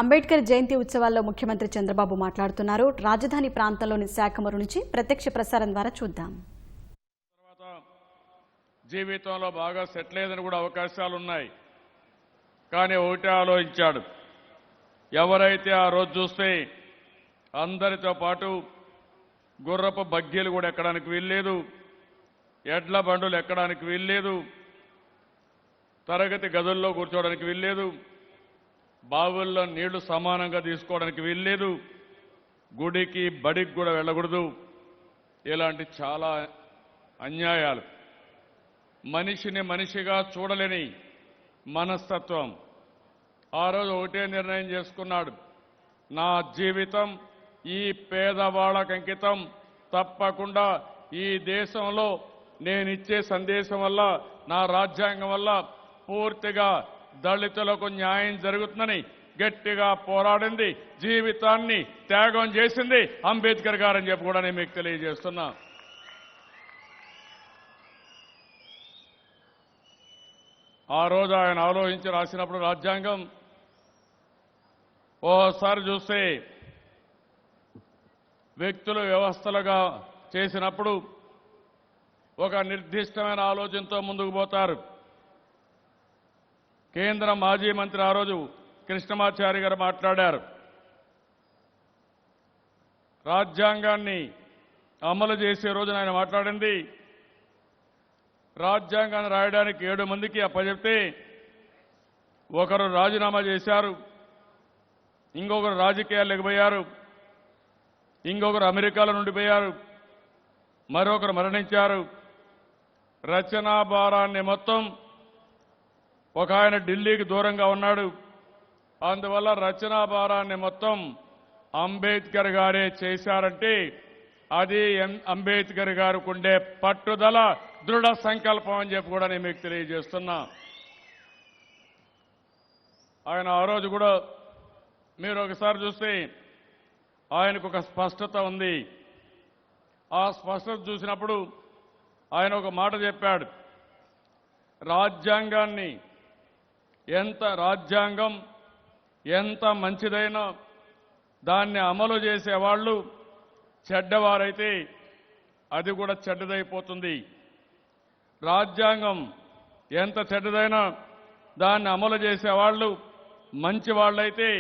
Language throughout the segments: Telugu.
అంబేద్కర్ జయంతి ఉత్సవాల్లో ముఖ్యమంత్రి చంద్రబాబు మాట్లాడుతున్నారు. రాజధాని ప్రాంతంలోని శాఖమూరు నుంచి ప్రత్యక్ష ప్రసారం ద్వారా చూద్దాం. జీవితంలో బాగా సెటిల్ అయ్యేదని కూడా అవకాశాలు ఉన్నాయి. కానీ ఒకటే ఆలోచించాడు, ఎవరైతే ఆ రోజు చూస్తే అందరితో పాటు గుర్రపు బగ్గీలు కూడా ఎక్కడానికి వీల్లేదు, ఎడ్ల బండులు ఎక్కడానికి వీల్లేదు, తరగతి గదుల్లో కూర్చోవడానికి వీల్లేదు, బావుల్లో నీళ్లు సమానంగా తీసుకోవడానికి వీల్లేదు, గుడికి బడికి కూడా వెళ్ళకూడదు. ఇలాంటి చాలా అన్యాయాలు, మనిషిని మనిషిగా చూడలేని మనస్తత్వం. ఆ రోజు ఒకటే నిర్ణయం చేసుకున్నాడు, నా జీవితం ఈ పేదవాళ్ళకి అంకితం. తప్పకుండా ఈ దేశంలో నేనిచ్చే సందేశం వల్ల, నా రాజ్యాంగం వల్ల పూర్తిగా దళితులకు న్యాయం జరుగుతుందని గట్టిగా పోరాడింది, జీవితాన్ని త్యాగం చేసింది అంబేద్కర్ గారని చెప్పి కూడా నేను మీకు తెలియజేస్తున్నా. ఆ రోజు ఆయన ఆలోచించి రాసినప్పుడు రాజ్యాంగం ఓసారి చూస్తే వ్యక్తులు వ్యవస్థలుగా చేసినప్పుడు ఒక నిర్దిష్టమైన ఆలోచనతో ముందుకు పోతారు. కేంద్ర మాజీ మంత్రి ఆ రోజు కృష్ణమాచారి గారు మాట్లాడారు, రాజ్యాంగాన్ని అమలు చేసే రోజున ఆయన మాట్లాడింది, రాజ్యాంగాన్ని రాయడానికి 7 మందికి అప్పచెప్తే ఒకరు రాజీనామా చేశారు, ఇంకొకరు రాజకీయాల్లోకి పోయారు, ఇంకొకరు అమెరికాలో నుండిపోయారు, మరొకరు మరణించారు. రచనా భారాన్ని మొత్తం ఒక ఆయన ఢిల్లీకి దూరంగా ఉన్నాడు. అందువల్ల రచనా భారాన్ని మొత్తం అంబేద్కర్ గారే చేశారంటే అది అంబేద్కర్ గారికి ఉండే పట్టుదల, దృఢ సంకల్పం అని చెప్పి కూడా నేను మీకు తెలియజేస్తున్నా. ఆయన ఆ రోజు కూడా మీరు ఒకసారి చూస్తే ఆయనకు ఒక స్పష్టత ఉంది. ఆ స్పష్టత చూసినప్పుడు ఆయన ఒక మాట చెప్పాడు, రాజ్యాంగం ఎంత మంచిదైనా దాన్ని అమలు చేసేవాళ్ళు చెడ్డవారైతే అది కూడా చెడ్డదైపోతుంది. రాజ్యాంగం ఎంత చెడ్డదైనా దాన్ని అమలు చేసేవాళ్ళు మంచి వాళ్ళైతే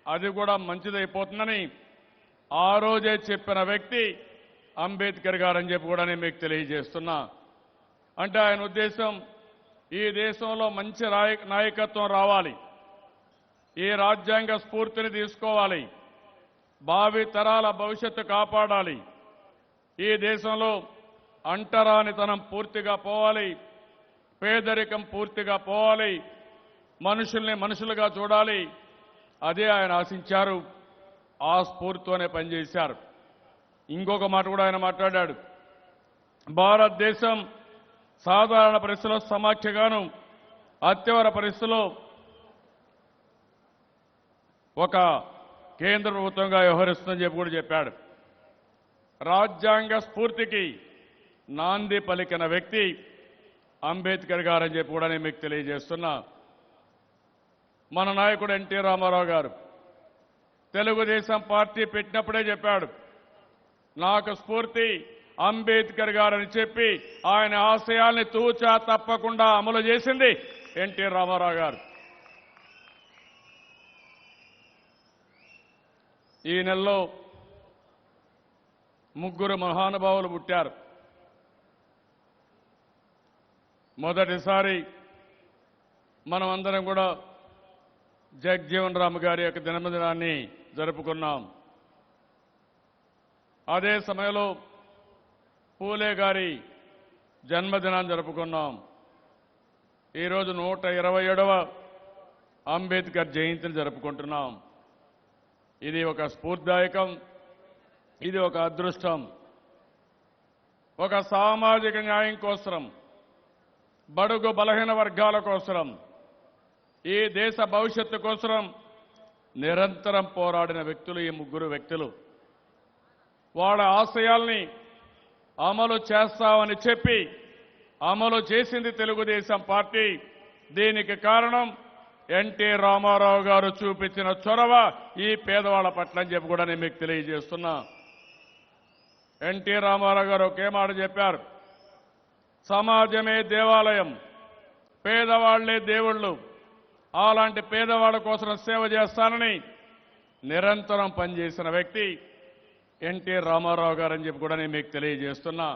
అది కూడా మంచిదైపోతుందని ఆ రోజే చెప్పిన వ్యక్తి అంబేద్కర్ గారని చెప్పి కూడా నేను మీకు తెలియజేస్తున్నా. అంటే ఆయన ఉద్దేశం, ఈ దేశంలో మంచి నాయకత్వం రావాలి, ఈ రాజ్యాంగ స్ఫూర్తిని తీసుకోవాలి, భావి తరాల భవిష్యత్తు కాపాడాలి, ఈ దేశంలో అంటరానితనం పూర్తిగా పోవాలి, పేదరికం పూర్తిగా పోవాలి, మనుషుల్ని మనుషులుగా చూడాలి. అదే ఆయన ఆశించారు, ఆ స్ఫూర్తితోనే పనిచేశారు. ఇంకొక మాట కూడా ఆయన మాట్లాడాడు, భారతదేశం సాధారణ పరిస్థితుల్లో సమాఖ్యగాను, అత్యవర పరిస్థితుల్లో ఒక కేంద్ర ప్రభుత్వంగా వ్యవహరిస్తుందని చెప్పి కూడా చెప్పాడు. రాజ్యాంగ స్ఫూర్తికి నాంది పలికిన వ్యక్తి అంబేద్కర్ గారని చెప్పి కూడా నేను మీకు తెలియజేస్తున్నా. మన నాయకుడు ఎన్టీ రామారావు గారు తెలుగుదేశం పార్టీ పెట్టినప్పుడే చెప్పాడు, నాకు స్ఫూర్తి అంబేద్కర్ గారని చెప్పి ఆయన ఆశయాల్ని తూచా తప్పకుండా అమలు చేసింది ఎన్టీ రామారావు గారు. ఈ నెలలో 3 మహానుభావులు పుట్టారు. మొదటిసారి మనం అందరం కూడా జగజ్జీవన్ రామ్ గారి యొక్క జన్మదినాన్ని జరుపుకున్నాం. అదే సమయంలో పూలే గారి జన్మదినాన్ని జరుపుకున్నాం. ఈరోజు 127వ అంబేద్కర్ జయంతిని జరుపుకుంటున్నాం. ఇది ఒక స్ఫూర్తిదాయకం, ఇది ఒక అదృష్టం. ఒక సామాజిక న్యాయం కోసం, బడుగు బలహీన వర్గాల కోసం, ఈ దేశ భవిష్యత్తు కోసం నిరంతరం పోరాడిన వ్యక్తులు ఈ 3 వ్యక్తులు. వాళ్ళ ఆశయాల్ని అమలు చేస్తామని చెప్పి అమలు చేసింది తెలుగుదేశం పార్టీ. దీనికి కారణం ఎన్టీ రామారావు గారు చూపించిన చొరవ ఈ పేదవాళ్ల పట్ల అని చెప్పి కూడా నేను మీకు తెలియజేస్తున్నా. ఎన్టీ రామారావు గారు ఒకే మాట చెప్పారు, సమాజమే దేవాలయం, పేదవాళ్లే దేవుళ్ళు, అలాంటి పేదవాళ్ల కోసం సేవ చేస్తానని నిరంతరం పనిచేసిన వ్యక్తి ఎన్టీ రామారావు గారు అని చెప్పి కూడా నేను మీకు తెలియజేస్తున్నా.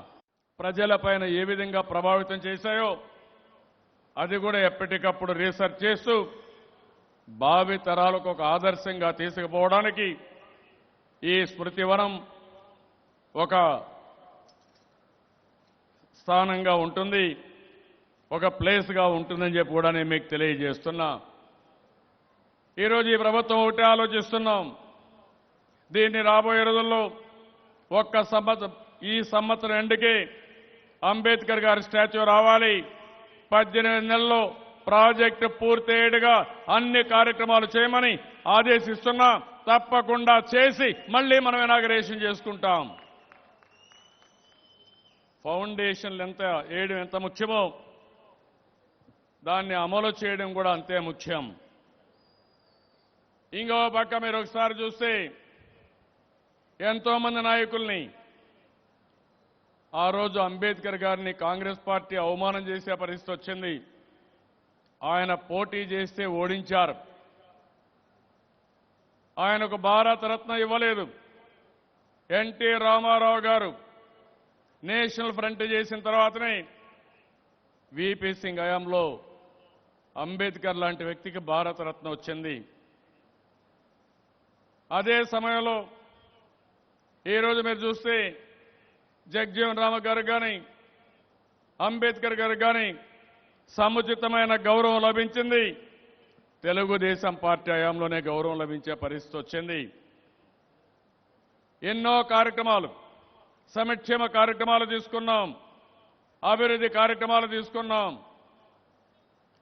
ప్రజలపైన ఏ విధంగా ప్రభావితం చేశాయో అది కూడా ఎప్పటికప్పుడు రీసెర్చ్ చేస్తూ భావి తరాలకు ఒక ఆదర్శంగా తీసుకుపోవడానికి ఈ స్మృతివనం ఒక స్థానంగా ఉంటుంది, ఒక ప్లేస్గా ఉంటుందని చెప్పి కూడా నేను మీకు తెలియజేస్తున్నా. ఈరోజు ఈ ప్రభుత్వం ఒకటి ఆలోచిస్తున్నాం, దీన్ని రాబోయే రోజుల్లో ఈ సంవత్సరం ఎండుకి అంబేద్కర్ గారి స్టాచ్యూ రావాలి. 18 నెలల్లో ప్రాజెక్టు పూర్తయ్యేట్టుగా అన్ని కార్యక్రమాలు చేయమని ఆదేశిస్తున్నా. తప్పకుండా చేసి మళ్ళీ మనం ఇనాగరేషన్ చేసుకుంటాం. ఫౌండేషన్లు వేయడం ఎంత ముఖ్యమో దాన్ని అమలు చేయడం కూడా అంతే ముఖ్యం. ఇంకో పక్క మీరు ఒకసారి చూస్తే ఎంతో మంది నాయకుల్ని ఆ రోజు అంబేద్కర్ గారిని కాంగ్రెస్ పార్టీ అవమానం చేసే పరిస్థితి వచ్చింది. ఆయన పోటీ చేస్తే ఓడించారు. ఆయనకు భారతరత్న ఇవ్వలేదు. ఎన్టీ రామారావు గారు నేషనల్ ఫ్రంట్ చేసిన తర్వాతనే విపి సింగ్ హయాంలో అంబేద్కర్ లాంటి వ్యక్తికి భారతరత్న వచ్చింది. అదే సమయంలో ఈరోజు మీరు చూస్తే జగజ్జీవన్ రామ్ గారు కానీ అంబేద్కర్ గారు కానీ సముచితమైన గౌరవం లభించింది. తెలుగుదేశం పార్టీ హయాంలోనే గౌరవం లభించే పరిస్థితి వచ్చింది. ఎన్నో కార్యక్రమాలు, సంక్షేమ కార్యక్రమాలు తీసుకున్నాం, అభివృద్ధి కార్యక్రమాలు తీసుకున్నాం,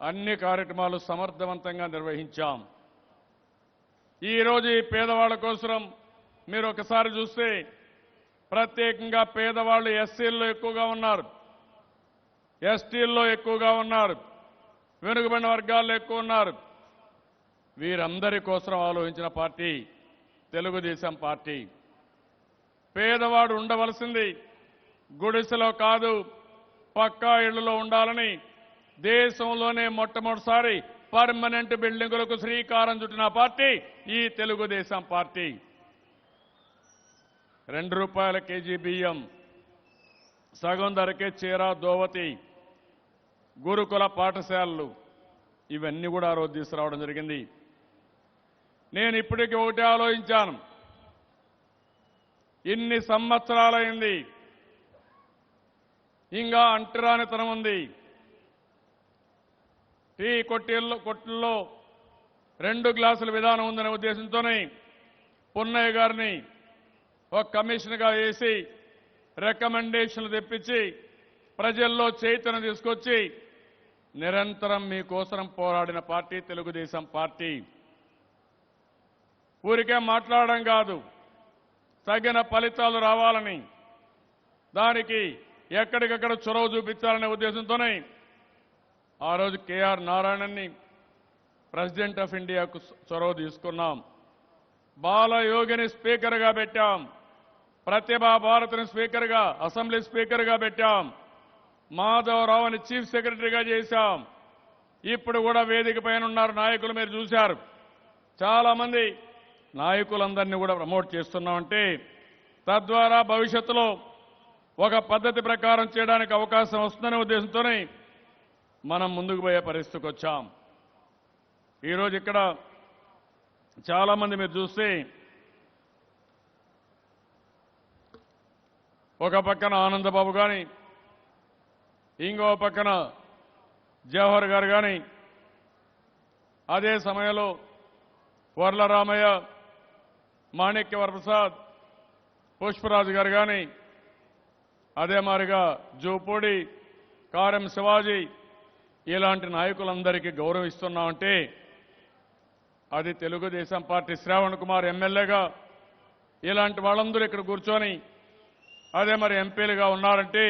అన్ని కార్యక్రమాలు సమర్థవంతంగా నిర్వహించాం. ఈరోజు ఈ పేదవాళ్ల కోసం మీరు ఒకసారి చూస్తే ప్రత్యేకంగా పేదవాళ్లు ఎస్సీల్లో ఎక్కువగా ఉన్నారు, ఎస్టీల్లో ఎక్కువగా ఉన్నారు, వెనుకబడిన వర్గాల్లో ఎక్కువ ఉన్నారు. వీరందరి కోసం ఆలోచించిన పార్టీ తెలుగుదేశం పార్టీ. పేదవాడు ఉండవలసింది గుడిసెలో కాదు, పక్కా ఇళ్లలో ఉండాలని దేశంలోనే మొట్టమొదటిసారి పర్మనెంట్ బిల్డింగులకు శ్రీకారం చుట్టిన పార్టీ ఈ తెలుగుదేశం పార్టీ. ₹2 కేజీ బియ్యం, సగం ధరకే చీర దోవతి, గురుకుల పాఠశాలలు, ఇవన్నీ కూడా ఆ రోజు తీసుకురావడం జరిగింది. నేను ఇప్పటికీ ఒకటే ఆలోచించాను, ఇన్ని సంవత్సరాలైంది, ఇంకా అంటరానితనం ఉంది. టీ కొట్టుల్లో 2 గ్లాసుల విధానం ఉందనే ఉద్దేశంతోనే పున్నయ్య గారిని ఒక కమిషన్గా వేసి రికమెండేషన్లు తెప్పించి ప్రజల్లో చైతన్యం తీసుకొచ్చి నిరంతరం మీకోసం పోరాడిన పార్టీ తెలుగుదేశం పార్టీ. ఊరికే మాట్లాడడం కాదు, తగిన ఫలితాలు రావాలని, దానికి ఎక్కడికక్కడ చొరవ చూపించాలనే ఉద్దేశంతోనే ఆ రోజు కేఆర్ నారాయణన్ని ప్రెసిడెంట్ ఆఫ్ ఇండియాకు చొరవ తీసుకున్నాం. బాలయోగిని స్పీకర్గా పెట్టాం, ప్రతిభా భారతిని స్పీకర్గా, అసెంబ్లీ స్పీకర్గా పెట్టాం, మాధవరావుని చీఫ్ సెక్రటరీగా చేశాం. ఇప్పుడు కూడా వేదిక పైన ఉన్నారు నాయకులు, మీరు చూశారు. చాలా మంది నాయకులందరినీ కూడా ప్రమోట్ చేస్తున్నామంటే తద్వారా భవిష్యత్తులో ఒక పద్ధతి ప్రకారం చేయడానికి అవకాశం వస్తుందనే ఉద్దేశంతోనే మనం ముందుకు పోయే పరిస్థితికి వచ్చాం. ఈరోజు ఇక్కడ చాలా మంది మీరు చూస్తే ఒక పక్కన ఆనందబాబు కానీ, ఇంకో పక్కన జవహర్ గారు కానీ, అదే సమయంలో వర్లరామయ్య, మాణిక్య వరప్రసాద్, పుష్పరాజు గారు కానీ, అదే మాదిరిగా జూపూడి, కారం శివాజీ, ఇలాంటి నాయకులందరికీ గౌరవిస్తున్నామంటే అది తెలుగుదేశం పార్టీ. శ్రావణ్ కుమార్ ఎమ్మెల్యేగా ఇలాంటి వాళ్ళందరూ ఇక్కడ కూర్చొని అదే మరి ఎంపీలుగా ఉన్నారంటే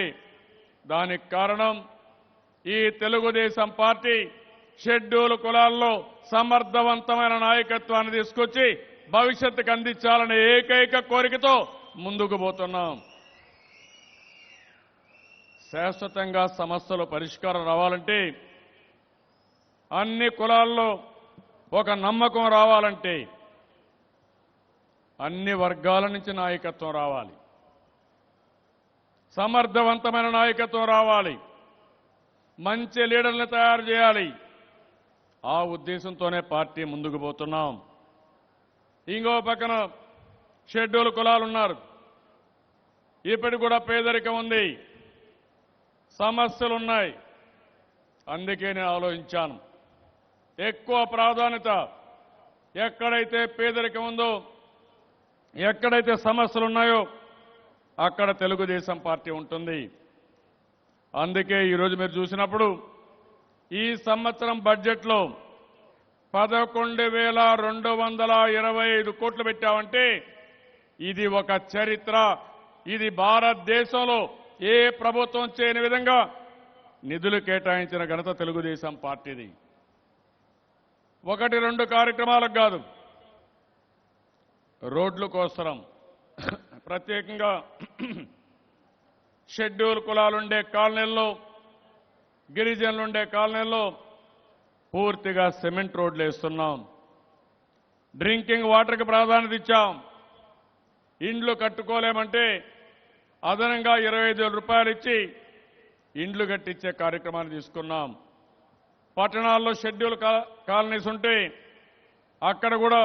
దానికి కారణం ఈ తెలుగుదేశం పార్టీ షెడ్యూల్ కులాల్లో సమర్థవంతమైన నాయకత్వాన్ని తీసుకొచ్చి భవిష్యత్తుకు అందించాలనే ఏకైక కోరికతో ముందుకు పోతున్నాం. శాశ్వతంగా సమస్యలు పరిష్కారం రావాలంటే, అన్ని కులాల్లో ఒక నమ్మకం రావాలంటే అన్ని వర్గాల నుంచి నాయకత్వం రావాలి, సమర్థవంతమైన నాయకత్వం రావాలి, మంచి లీడర్లను తయారు చేయాలి. ఆ ఉద్దేశంతోనే పార్టీ ముందుకు పోతున్నాం. ఇంకో పక్కన షెడ్యూల్ కులాలు ఉన్నారు. ఇప్పటికి కూడా పేదరికం ఉంది, సమస్యలున్నాయి. అందుకే నేను ఆలోచించాను, ఎక్కువ ప్రాధాన్యత ఎక్కడైతే పేదరికం ఉందో, ఎక్కడైతే సమస్యలు ఉన్నాయో అక్కడ తెలుగుదేశం పార్టీ ఉంటుంది. అందుకే ఈరోజు మీరు చూసినప్పుడు ఈ సంవత్సరం బడ్జెట్లో 11,225 కోట్లు పెట్టామంటే ఇది ఒక చరిత్ర. ఇది భారతదేశంలో ఏ ప్రభుత్వం చేయని విధంగా నిధులు కేటాయించిన ఘనత తెలుగుదేశం పార్టీది. 1-2 కార్యక్రమాలకు కాదు, రోడ్ల కోసరం ప్రత్యేకంగా షెడ్యూల్ కులాలుండే కాలనీల్లో, గిరిజనులుండే కాలనీల్లో పూర్తిగా సిమెంట్ రోడ్లు వేస్తున్నాం. డ్రింకింగ్ వాటర్కి ప్రాధాన్యత ఇచ్చాం. ఇండ్లు కట్టుకోలేమంటే అదనంగా 25,000 రూపాయలు ఇచ్చి ఇండ్లు కట్టించే కార్యక్రమాన్ని తీసుకున్నాం. పట్టణాల్లో షెడ్యూల్ కాలనీస్ ఉంటే అక్కడ కూడా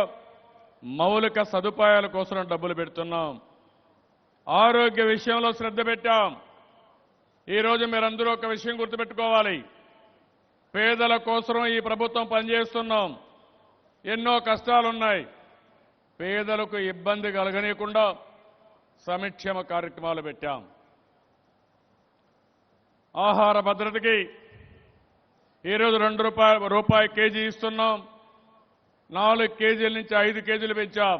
మౌలిక సదుపాయాల కోసం డబ్బులు పెడుతున్నాం. ఆరోగ్య విషయంలో శ్రద్ధ పెట్టాం. ఈరోజు మీరందరూ ఒక విషయం గుర్తుపెట్టుకోవాలి, పేదల కోసం ఈ ప్రభుత్వం పనిచేస్తున్నాం. ఎన్నో కష్టాలున్నాయి. పేదలకు ఇబ్బంది కలగనీయకుండా సంక్షేమ కార్యక్రమాలు పెట్టాం. ఆహార భద్రతకి ఈరోజు ₹2 కేజీ ఇస్తున్నాం. 4 కేజీల నుంచి 5 కేజీలు పెంచాం.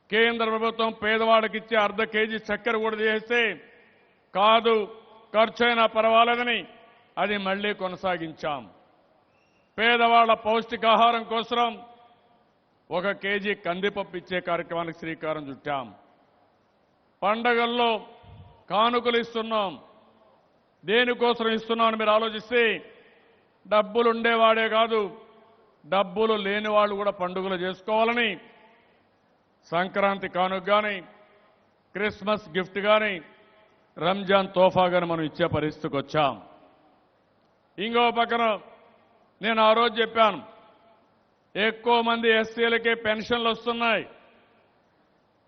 కేంద్ర ప్రభుత్వం పేదవాడికి ఇచ్చే ½ కేజీ చక్కెర కూడా చేస్తే కాదు, ఖర్చైనా పర్వాలేదని అది మళ్లీ కొనసాగించాం. పేదవాళ్ల పౌష్టికాహారం కోసం 1 కేజీ కందిపప్పు ఇచ్చే కార్యక్రమానికి శ్రీకారం చుట్టాం. పండగల్లో కానుకలు ఇస్తున్నాం. దేనికోసం ఇస్తున్నామని మీరు ఆలోచిస్తే, డబ్బులు ఉండేవాడే కాదు, డబ్బులు లేని వాళ్ళు కూడా పండుగలు చేసుకోవాలని సంక్రాంతి కానుక కానీ, క్రిస్మస్ గిఫ్ట్ కానీ, రంజాన్ తోఫా కానీ మనం ఇచ్చే పరిస్థితికి వచ్చాం. ఇంకో పక్కన నేను ఆ రోజు చెప్పాను, ఎక్కువ మంది ఎస్సీలకే పెన్షన్లు వస్తున్నాయి,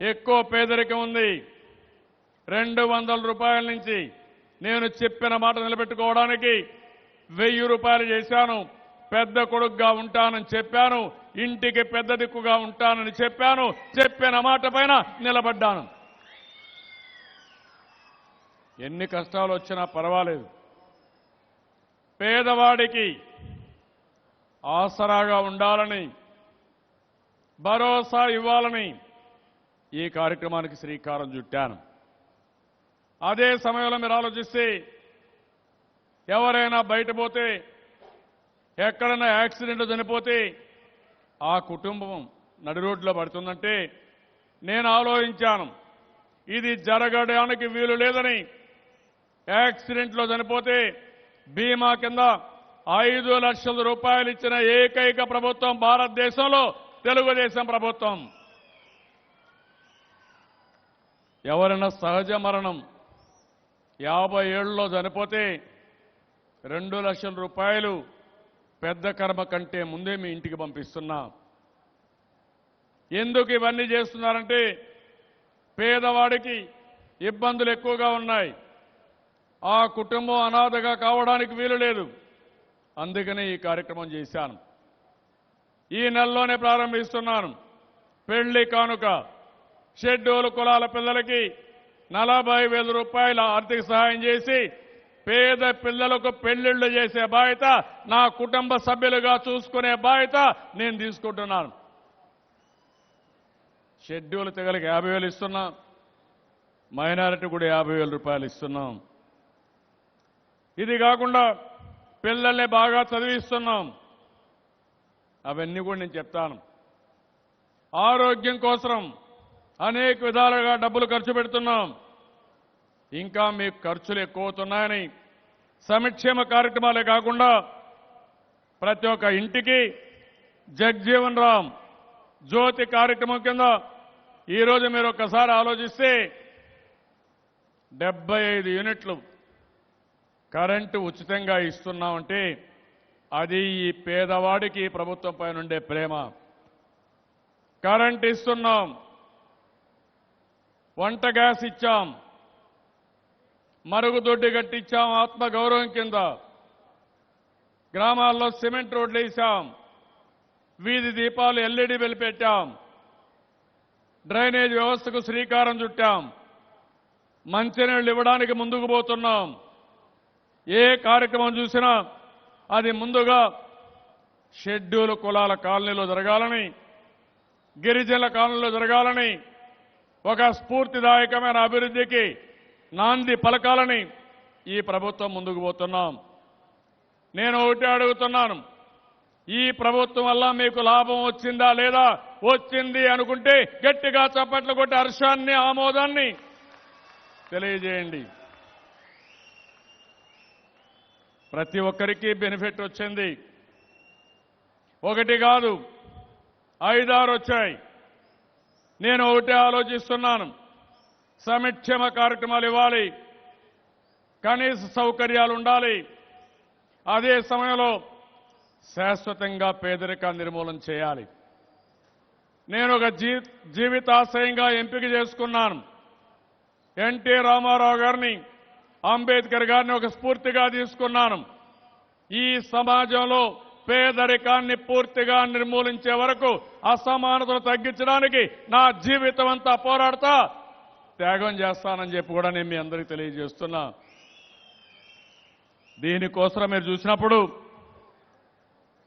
ఎక్కువ పేదరికం ఉంది. 200 రూపాయల నుంచి నేను చెప్పిన మాట నిలబెట్టుకోవడానికి 1000 రూపాయలు చేశాను. పెద్ద కొడుకుగా ఉంటానని చెప్పాను, ఇంటికి పెద్ద దిక్కుగా ఉంటానని చెప్పాను. చెప్పిన మాట పైన నిలబడ్డాను. ఎన్ని కష్టాలు వచ్చినా పర్వాలేదు, పేదవాడికి ఆసరాగా ఉండాలని, భరోసా ఇవ్వాలని ఈ కార్యక్రమానికి శ్రీకారం చుట్టాను. అదే సమయంలో మీరు ఆలోచిస్తే, ఎవరైనా బయట పోతే, ఎక్కడైనా యాక్సిడెంట్ చనిపోతే ఆ కుటుంబం నడి రోడ్లో పడుతుందంటే నేను ఆలోచించాను, ఇది జరగడానికి వీలు లేదని. యాక్సిడెంట్లో చనిపోతే బీమా కింద 5 లక్షల రూపాయలు ఇచ్చిన ఏకైక ప్రభుత్వం భారతదేశంలో తెలుగుదేశం ప్రభుత్వం. ఎవరైనా సహజ మరణం 50 ఏళ్లలో చనిపోతే 2 లక్షల రూపాయలు పెద్ద కర్మ కంటే ముందే మీ ఇంటికి పంపిస్తున్నా. ఎందుకు ఇవన్నీ చేస్తున్నారంటే, పేదవాడికి ఇబ్బందులు ఎక్కువగా ఉన్నాయి, ఆ కుటుంబం అనాథగా కావడానికి వీలు లేదు. అందుకనే ఈ కార్యక్రమం చేశాను. ఈ నెలలోనే ప్రారంభిస్తున్నాను. పెళ్లి కానుక షెడ్యూల్ కులాల పిల్లలకి 40,000 రూపాయల ఆర్థిక సహాయం చేసి పేద పిల్లలకు పెళ్లిళ్లు చేసే బాధ్యత, నా కుటుంబ సభ్యులుగా చూసుకునే బాధ్యత నేను తీసుకుంటున్నాను. షెడ్యూల్ తెగలకు 50,000 ఇస్తున్నాం, మైనారిటీ కూడా 50,000 రూపాయలు ఇస్తున్నాం. ఇది కాకుండా పిల్లల్ని బాగా చదివిస్తున్నాం. అవన్నీ కూడా నేను చెప్తాను. ఆరోగ్యం కోసం అనేక విధాలుగా డబ్బులు ఖర్చు పెడుతున్నాం. ఇంకా మీకు ఖర్చులు ఎక్కువ అవుతున్నాయని సంక్షేమ కార్యక్రమాలే కాకుండా ప్రతి ఒక్క ఇంటికి జగ్జీవన్ రామ్ జ్యోతి కార్యక్రమం కింద ఈరోజు మీరు ఒక్కసారి ఆలోచిస్తే 75 యూనిట్లు కరెంటు ఉచితంగా ఇస్తున్నామంటే అది ఈ పేదవాడికి ఈ ప్రభుత్వం పైన ఉండే ప్రేమ. కరెంట్ ఇస్తున్నాం, వంట గ్యాస్ ఇచ్చాం, మరుగుదొడ్డి కట్టించాం ఆత్మగౌరవం కింద, గ్రామాల్లో సిమెంట్ రోడ్లు వేసాం, వీధి దీపాలు ఎల్ఈడి బెల్ పెట్టాం, డ్రైనేజ్ వ్యవస్థకు శ్రీకారం చుట్టాం, మంచినీళ్ళు ఇవ్వడానికి ముందుకు పోతున్నాం. ఏ కార్యక్రమం చూసినా అది ముందుగా షెడ్యూల్ కులాల కాలనీలో జరగాలని, గిరిజనుల కాలనీలో జరగాలని, ఒక స్ఫూర్తిదాయకమైన అభివృద్ధికి నాంది పలకాలని ఈ ప్రభుత్వం ముందుకు పోతున్నాం. నేను ఒకటి అడుగుతున్నాను, ఈ ప్రభుత్వం వల్ల మీకు లాభం వచ్చిందా లేదా? వచ్చింది అనుకుంటే గట్టిగా చప్పట్లు కొట్టి హర్షాన్ని ఆమోదాన్ని తెలియజేయండి. ప్రతి ఒక్కరికి బెనిఫిట్ వచ్చింది. ఒకటి కాదు, 5-6 వచ్చాయి. నేను ఒకటే ఆలోచిస్తున్నాను, సంక్షేమ కార్యక్రమాలు ఇవ్వాలి, కనీస సౌకర్యాలు ఉండాలి, అదే సమయంలో శాశ్వతంగా పేదరికాన్ని నిర్మూలన చేయాలి. నేను ఒక జీవితాశయంగా ఎంపిక చేసుకున్నాను. ఎన్టీ రామారావు గారిని, అంబేద్కర్ గారిని ఒక స్ఫూర్తిగా తీసుకున్నాను. ఈ సమాజంలో పేదరికాన్ని పూర్తిగా నిర్మూలించే వరకు, అసమానతను తగ్గించడానికి నా జీవితం అంతా పోరాడతా, త్యాగం చేస్తానని చెప్పి కూడా నేను మీ అందరికీ తెలియజేస్తున్నా. దీనికోసం మీరు చూసినప్పుడు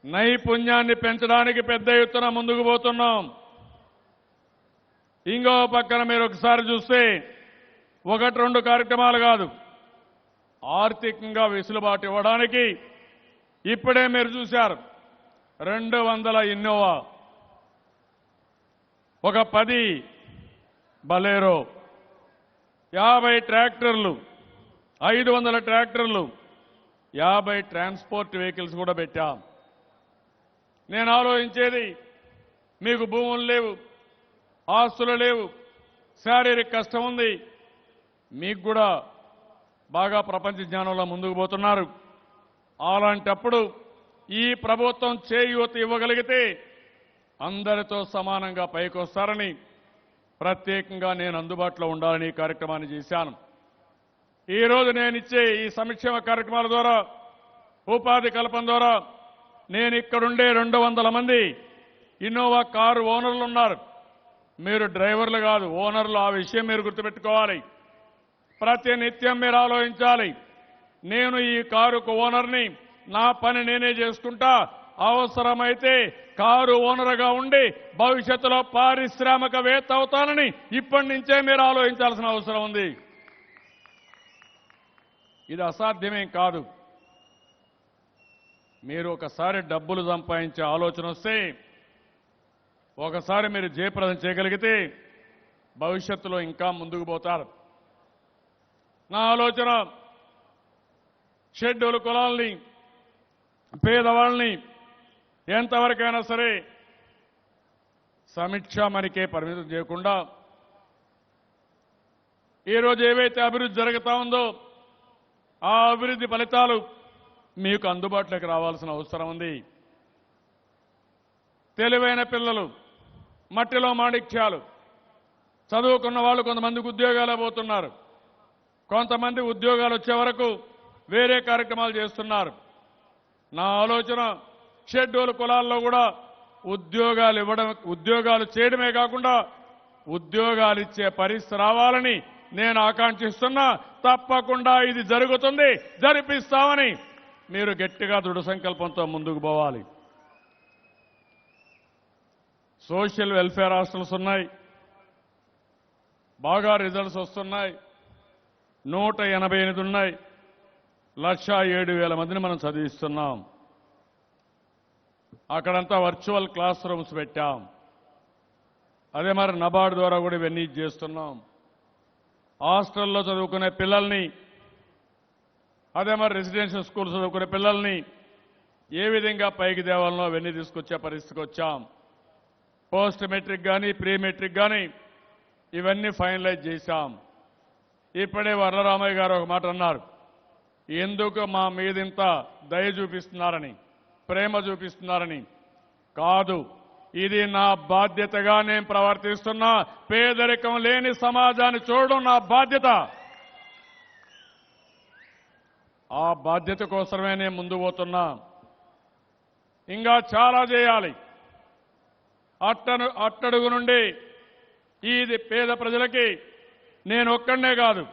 నైపుణ్యాన్ని పెంచడానికి పెద్ద ఎత్తున ముందుకు పోతున్నాం. ఇంకో పక్కన మీరు ఒకసారి చూస్తే 1-2 కార్యక్రమాలు కాదు, ఆర్థికంగా వెసులుబాటు ఇవ్వడానికి ఇప్పుడే మీరు చూశారు 200 ఇన్నోవా, ఒక 10 బలేరో, 50 ట్రాక్టర్లు, 500 ట్రాక్టర్లు, 50 ట్రాన్స్పోర్ట్ వెహికల్స్ కూడా పెట్టాం. నేను ఆలోచించేది, మీకు భూములు లేవు, ఆస్తులు లేవు, శారీరక కష్టం ఉంది, మీకు కూడా బాగా ప్రపంచ జ్ఞానంలో ముందుకు పోతున్నారు. అలాంటప్పుడు ఈ ప్రభుత్వం చేయూత ఇవ్వగలిగితే అందరితో సమానంగా పైకి వస్తారని ప్రత్యేకంగా నేను అందుబాటులో ఉండాలని ఈ కార్యక్రమాన్ని చేశాను. ఈరోజు నేను ఇచ్చే ఈ సంక్షేమ కార్యక్రమాల ద్వారా, ఉపాధి కల్పన ద్వారా నేను ఇక్కడుండే 200 మంది ఇన్నోవా కారు ఓనర్లు ఉన్నారు. మీరు డ్రైవర్లు కాదు, ఓనర్లు. ఆ విషయం మీరు గుర్తుపెట్టుకోవాలి. ప్రతి నిత్యం మీరు ఆలోచించాలి, నేను ఈ కారుకు ఓనర్ని, నా పని నేనే చేసుకుంటా, అవసరమైతే కారు ఓనర్గా ఉండి భవిష్యత్తులో పారిశ్రామికవేత్త అవుతానని ఇప్పటి నుంచే మీరు ఆలోచించాల్సిన అవసరం ఉంది. ఇది అసాధ్యమేం కాదు. మీరు ఒకసారి డబ్బులు సంపాదించే ఆలోచన వస్తే, ఒకసారి మీరు జయప్రదం చేయగలిగితే భవిష్యత్తులో ఇంకా ముందుకు పోతారు. నా ఆలోచన షెడ్యూల్ కులాల్ని, పేదవాళ్ళని ఎంతవరకైనా సరే సమీక్షమనికే పరిమితం చేయకుండా ఈరోజు ఏవైతే అభివృద్ధి జరుగుతా ఉందో ఆ అభివృద్ధి ఫలితాలు మీకు అందుబాటులోకి రావాల్సిన అవసరం ఉంది. తెలివైన పిల్లలు, మట్టిలో మాణిక్యాలు, చదువుకున్న వాళ్ళు కొంతమందికి ఉద్యోగాలు పోతున్నారు, కొంతమంది ఉద్యోగాలు వచ్చే వరకు వేరే కార్యక్రమాలు చేస్తున్నారు. నా ఆలోచన షెడ్యూల్ కులాల్లో కూడా ఉద్యోగాలు చేయడమే కాకుండా ఉద్యోగాలు ఇచ్చే పరిస్థితి రావాలని నేను ఆకాంక్షిస్తున్నా. తప్పకుండా ఇది జరుగుతుంది, జరిపిస్తామని మీరు గట్టిగా దృఢ సంకల్పంతో ముందుకు పోవాలి. సోషల్ వెల్ఫేర్ హాస్టల్స్ ఉన్నాయి, బాగా రిజల్ట్స్ వస్తున్నాయి, 188 ఉన్నాయి. 1,07,000 మందిని మనం చదివిస్తున్నాం. అక్కడంతా వర్చువల్ క్లాస్ రూమ్స్ పెట్టాం. అదే మరి నబార్డు ద్వారా కూడా ఇవన్నీ చేస్తున్నాం. హాస్టల్లో చదువుకునే పిల్లల్ని, అదే మరి రెసిడెన్షియల్ స్కూల్ చదువుకునే పిల్లల్ని ఏ విధంగా పైకి తేవాలనో అవన్నీ తీసుకొచ్చే పరిస్థితికి వచ్చాం. పోస్ట్ మెట్రిక్ కానీ ప్రీ మెట్రిక్ కానీ ఇవన్నీ ఫైనలైజ్ చేశాం. ఇప్పుడే వరలరామయ్య గారు ఒక మాట అన్నారు, ఎందుకు మా మీదింత దయ చూపిస్తున్నారని, ప్రేమ చూపిస్తున్నారని. కాదు, ఇది నా బాధ్యతగా నేను ప్రవర్తిస్తున్నా. పేదరికం లేని సమాజాన్ని చూడడం నా బాధ్యత. ఆ బాధ్యత కోసమే నేను ముందు పోతున్నా. ఇంకా చాలా చేయాలి. అట్టడుగు నుండి ఇది పేద ప్రజలకి నేను ఒక్కడనే కాదు,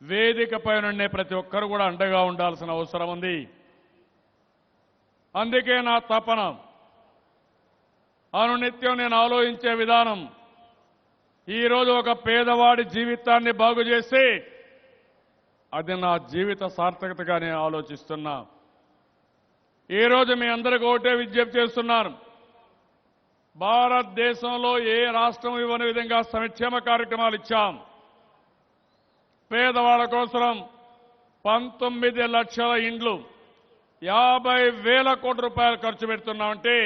వేదిక పైనుండే ప్రతి ఒక్కరు కూడా అండగా ఉండాల్సిన అవసరం ఉంది. అందుకే నా తపన, అనునిత్యం నేను ఆలోచించే విధానం, ఈరోజు ఒక పేదవాడి జీవితాన్ని బాగు చేసి అది నా జీవిత సార్థకతగా నేను ఆలోచిస్తున్నా. ఈరోజు మీ అందరికీ ఒకటే విజ్ఞప్తి చేస్తున్నాను, భారతదేశంలో ఏ రాష్ట్రం ఇవ్వని విధంగా సంక్షేమ కార్యక్రమాలు ఇచ్చాం. పేదవాళ్ళ కోసం 19 లక్షల ఇండ్లు, 50,000 కోట్ల రూపాయలు ఖర్చు పెడుతున్నామంటే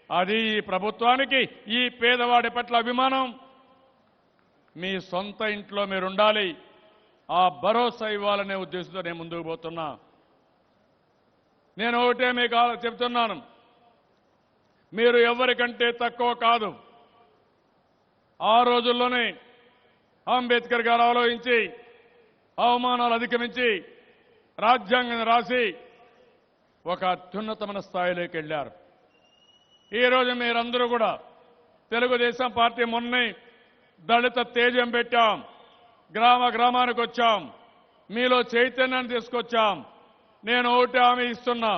అది ఈ ప్రభుత్వానికి, ఈ పేదవాడి పట్ల అభిమానం. మీ సొంత ఇంట్లో మీరుండాలి, ఆ భరోసా ఇవ్వాలనే ఉద్దేశంతో నేను ముందుకు పోతున్నా. నేను ఒకటే మీకు చెప్తున్నాను, మీరు ఎవరికంటే తక్కువ కాదు. ఆ రోజుల్లోనే అంబేద్కర్ గారు ఆలోచించి అవమానాలు అధిగమించి రాజ్యాంగం రాసి ఒక అత్యున్నతమైన స్థాయిలోకి వెళ్ళారు. ఈరోజు మీరందరూ కూడా తెలుగుదేశం పార్టీ మొన్నే దళిత తేజం పెట్టాం, గ్రామ గ్రామానికి వచ్చాం, మీలో చైతన్యాన్ని తీసుకొచ్చాం. నేను ఒకటి హామీ ఇస్తున్నా,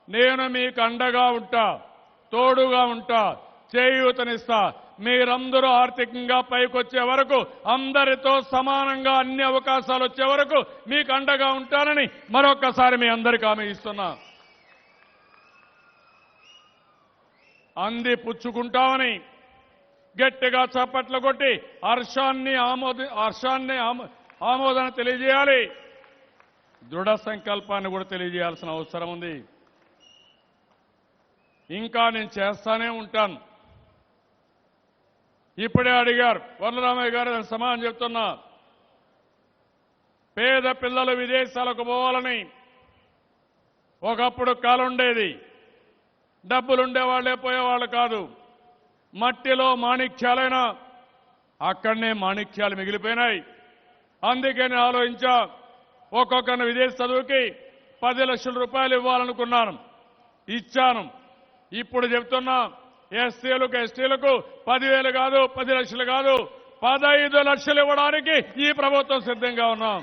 నేను మీకు అండగా ఉంటా, తోడుగా ఉంటా, చేయూతనిస్తా. మీరందరూ ఆర్థికంగా పైకొచ్చే వరకు, అందరితో సమానంగా అన్ని అవకాశాలు వచ్చే వరకు మీకు అండగా ఉంటానని మరొక్కసారి మీ అందరికీ హామీ ఇస్తున్నా. అంది పుచ్చుకుంటామని గట్టిగా చప్పట్లు కొట్టి హర్షాన్ని ఆమోదన తెలియజేయాలి. దృఢ సంకల్పాన్ని కూడా తెలియజేయాల్సిన అవసరం ఉంది. ఇంకా నేను చేస్తానే ఉంటాను. ఇప్పుడే అడిగారు వరలరామయ్య గారు, నేను సమాధానం చెప్తున్నా. పేద పిల్లలు విదేశాలకు పోవాలని ఒకప్పుడు కాలం ఉండేది. డబ్బులుండేవాళ్లే పోయేవాళ్ళు కాదు. మట్టిలో మాణిక్యాలైనా అక్కడనే మాణిక్యాలు మిగిలిపోయినాయి. అందుకే నేను ఆలోచించా, ఒక్కొక్కరిని విదేశీ చదువుకి 10 లక్షల రూపాయలు ఇవ్వాలనుకున్నాను, ఇచ్చాను. ఇప్పుడు చెప్తున్నా, ఎస్సీలకు ఎస్టీలకు 10,000 కాదు, 10 లక్షలు కాదు, 15 లక్షలు ఇవ్వడానికి ఈ ప్రభుత్వం సిద్ధంగా ఉన్నాం.